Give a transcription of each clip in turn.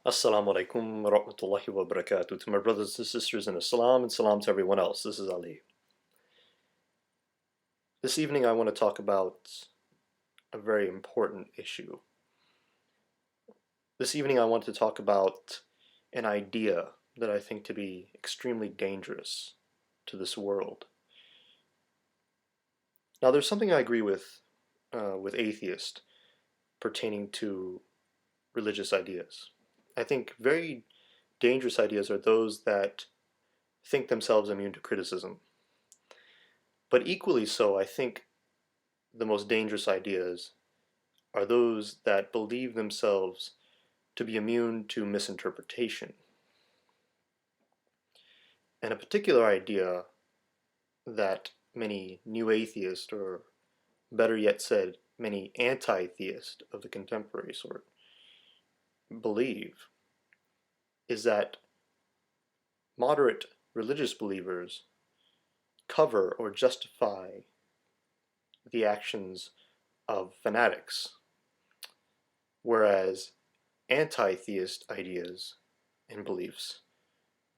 Assalamu alaikum wa rahmatullahi wa barakatuh. To my brothers and sisters in Islam, and salam to everyone else. This is Ali. This evening I want to talk about a very important issue. This evening I want to talk about an idea that I think to be extremely dangerous to this world. Now there's something I agree with atheists pertaining to religious ideas. I think very dangerous ideas are those that think themselves immune to criticism. But equally so, I think the most dangerous ideas are those that believe themselves to be immune to misinterpretation. And a particular idea that many new atheists, or better yet said, many anti-theists of the contemporary sort, believe is that moderate religious believers cover or justify the actions of fanatics, whereas anti-theist ideas and beliefs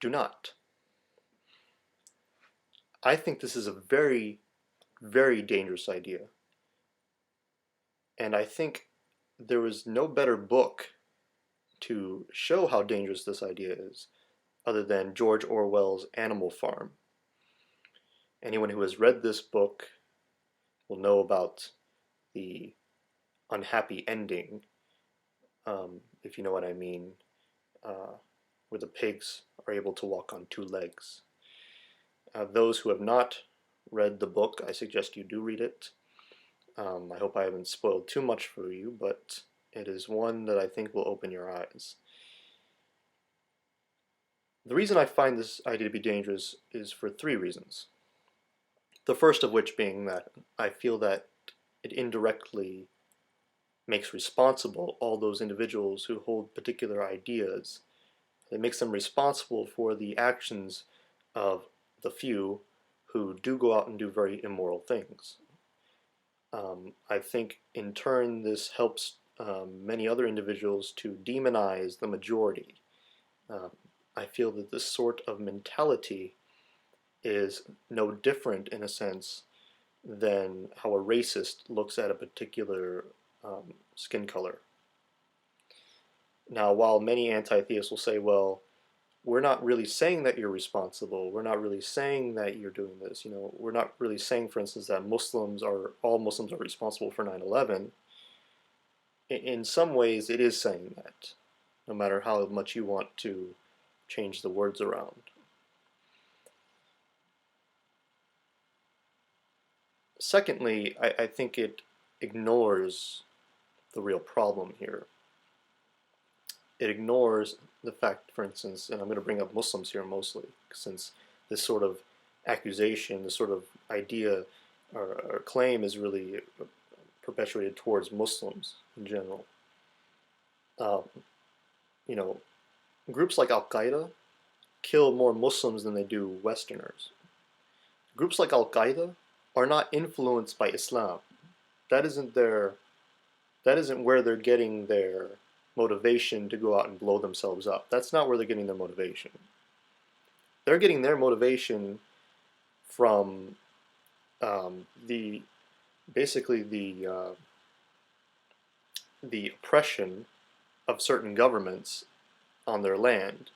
do not. I think this is a very, very dangerous idea. And I think there was no better book to show how dangerous this idea is other than George Orwell's Animal Farm. Anyone who has read this book will know about the unhappy ending, if you know what I mean, where the pigs are able to walk on two legs. Those who have not read the book, I suggest you do read it. I hope I haven't spoiled too much for you, but it is one that I think will open your eyes. The reason I find this idea to be dangerous is for three reasons. The first of which being that I feel that it indirectly makes responsible all those individuals who hold particular ideas. It makes them responsible for the actions of the few who do go out and do very immoral things. I think in turn this helps many other individuals to demonize the majority. I feel that this sort of mentality is no different in a sense than how a racist looks at a particular skin color. Now, while many anti-theists will say, well, we're not really saying that you're responsible, we're not really saying that you're doing this, we're not really saying, for instance, that all Muslims are responsible for 9/11. In some ways it is saying that, no matter how much you want to change the words around. Secondly, I think it ignores the real problem here. It ignores the fact, for instance, and I'm going to bring up Muslims here mostly, since this sort of accusation, this sort of idea or claim is really perpetuated towards Muslims in general. You know, groups like Al-Qaeda kill more Muslims than they do Westerners. Groups like Al-Qaeda are not influenced by Islam. That isn't where they're getting their motivation to go out and blow themselves up. That's not where they're getting their motivation. They're getting their motivation from basically the oppression of certain governments on their land.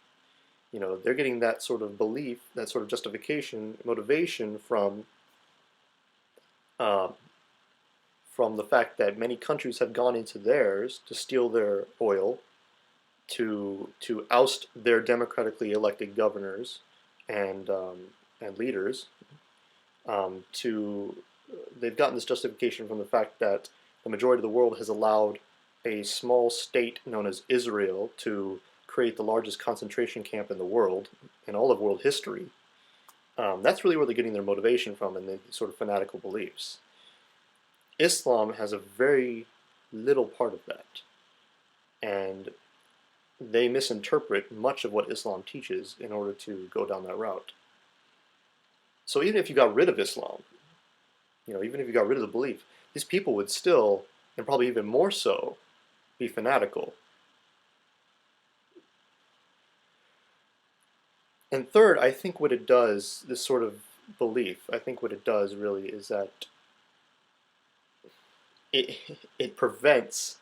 They're getting that sort of belief, that sort of justification, motivation from the fact that many countries have gone into theirs to steal their oil, to oust their democratically elected governors and leaders. They've gotten this justification from the fact that the majority of the world has allowed a small state known as Israel to create the largest concentration camp in the world, in all of world history. That's really where they're getting their motivation from, and the sort of fanatical beliefs. Islam has a very little part of that, and they misinterpret much of what Islam teaches in order to go down that route. So even if you got rid of Islam, even if you got rid of the belief, these people would still, and probably even more so, be fanatical. And third, I think what it does, this sort of belief, I think what it does really is that it it prevents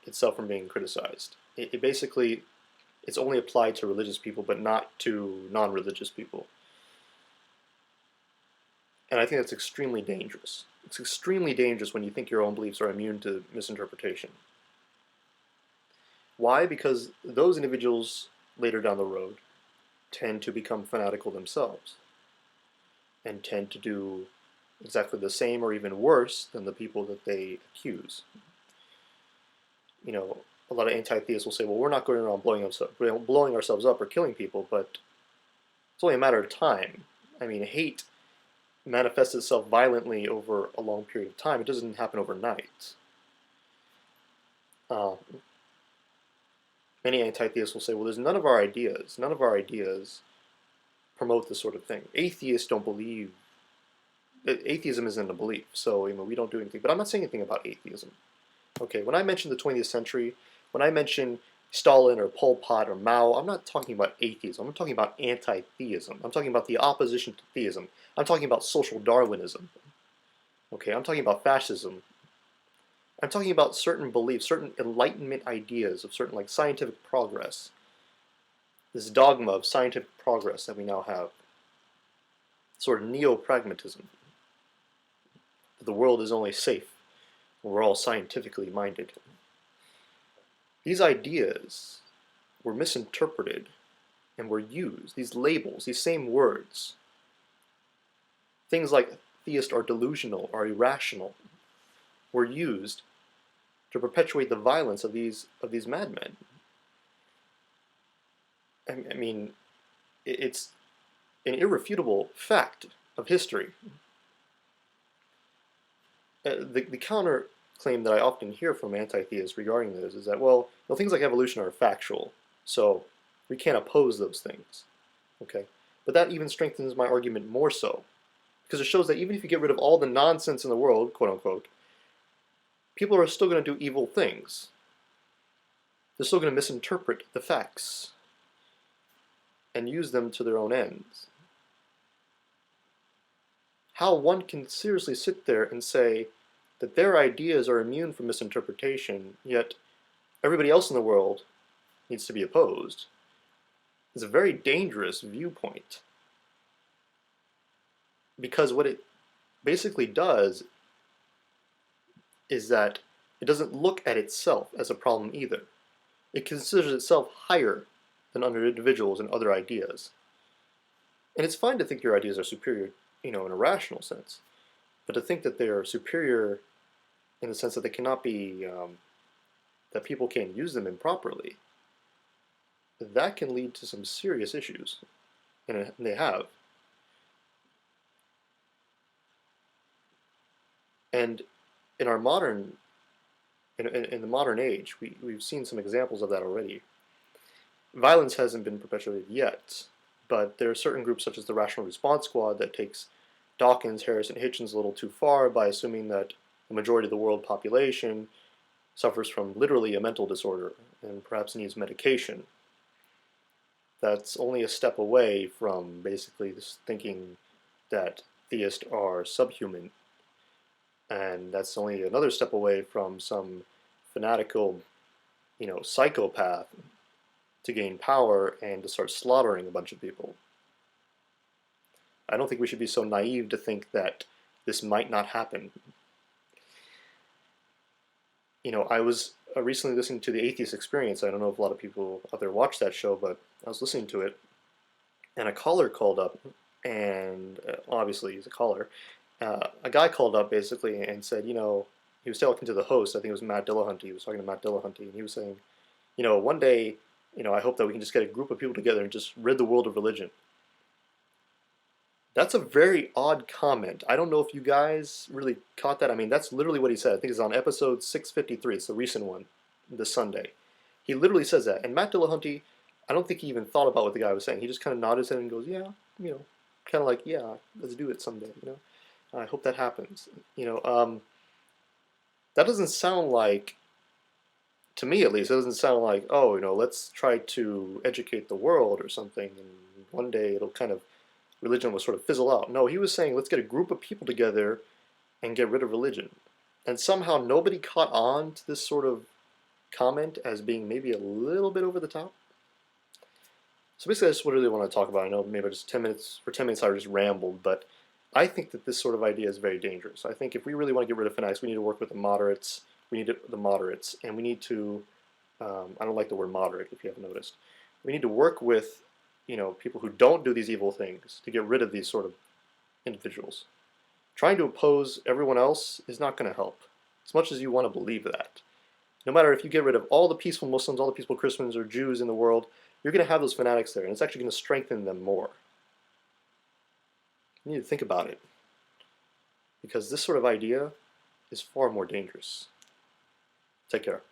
itself from being criticized. It basically it's only applied to religious people, but not to non-religious people. And I think that's extremely dangerous. It's extremely dangerous when you think your own beliefs are immune to misinterpretation. Why? Because those individuals later down the road tend to become fanatical themselves and tend to do exactly the same or even worse than the people that they accuse. You know, a lot of anti-theists will say, well, we're not going around blowing ourselves up or killing people, but it's only a matter of time. I mean, hate manifests itself violently over a long period of time. It doesn't happen overnight. Uh, Many anti-theists will say, well, there's none of our ideas promote this sort of thing. Atheists don't believe, atheism isn't a belief, so we don't do anything. But I'm not saying anything about atheism. Okay, when I mention the 20th century, when I mention Stalin or Pol Pot or Mao, I'm not talking about atheism. I'm talking about anti-theism. I'm talking about the opposition to theism. I'm talking about social Darwinism. Okay, I'm talking about fascism. I'm talking about certain beliefs, certain Enlightenment ideas of certain like scientific progress. This dogma of scientific progress that we now have. Sort of neo-pragmatism. The world is only safe when we're all scientifically minded. These ideas were misinterpreted and were used, these labels, these same words. Things like theists are delusional, are irrational, were used to perpetuate the violence of these madmen. I mean, it's an irrefutable fact of history. The counter claim that I often hear from anti-theists regarding this is that, well, things like evolution are factual, so we can't oppose those things. Okay, but that even strengthens my argument more so, because it shows that even if you get rid of all the nonsense in the world, quote unquote, people are still going to do evil things. They're still going to misinterpret the facts and use them to their own ends. How one can seriously sit there and say that their ideas are immune from misinterpretation, yet everybody else in the world needs to be opposed, is a very dangerous viewpoint. Because what it basically does is that it doesn't look at itself as a problem either. It considers itself higher than other individuals and other ideas. And it's fine to think your ideas are superior, in a rational sense, but to think that they are superior in the sense that they cannot be, that people can't use them improperly, that can lead to some serious issues, and they have. And in our modern, in the modern age, we've seen some examples of that already. Violence hasn't been perpetuated yet, but there are certain groups such as the Rational Response Squad that takes Dawkins, Harris, and Hitchens a little too far by assuming that the majority of the world population suffers from literally a mental disorder and perhaps needs medication. That's only a step away from basically this thinking that theists are subhuman, and that's only another step away from some fanatical, psychopath to gain power and to start slaughtering a bunch of people. I don't think we should be so naive to think that this might not happen. I was recently listening to the Atheist Experience. I don't know if a lot of people out there watch that show, but I was listening to it, and a caller called up, and obviously he's a caller. A guy called up basically and said, he was talking to the host. I think it was Matt Dillahunty. He was talking to Matt Dillahunty, and he was saying, one day, I hope that we can just get a group of people together and just rid the world of religion. That's a very odd comment. I don't know if you guys really caught that. I mean, that's literally what he said. I think it's on episode 653. It's the recent one, this Sunday. He literally says that. And Matt Dillahunty, I don't think he even thought about what the guy was saying. He just kind of nodded his head and goes, yeah, kind of like, yeah, let's do it someday, I hope that happens. That doesn't sound like, to me at least, it doesn't sound like, oh, let's try to educate the world or something and one day it'll kind of, religion will sort of fizzle out. No, he was saying, let's get a group of people together and get rid of religion. And somehow nobody caught on to this sort of comment as being maybe a little bit over the top. So basically, that's what I really want to talk about. I know maybe just 10 minutes, for 10 minutes I just rambled, but I think that this sort of idea is very dangerous. I think if we really want to get rid of fanatics, we need to work with the moderates. We need the moderates, and we need to, I don't like the word moderate, if you haven't noticed. We need to work with, people who don't do these evil things to get rid of these sort of individuals. Trying to oppose everyone else is not going to help, as much as you want to believe that. No matter if you get rid of all the peaceful Muslims, all the peaceful Christians or Jews in the world, you're going to have those fanatics there, and it's actually going to strengthen them more. You need to think about it, because this sort of idea is far more dangerous. Take care.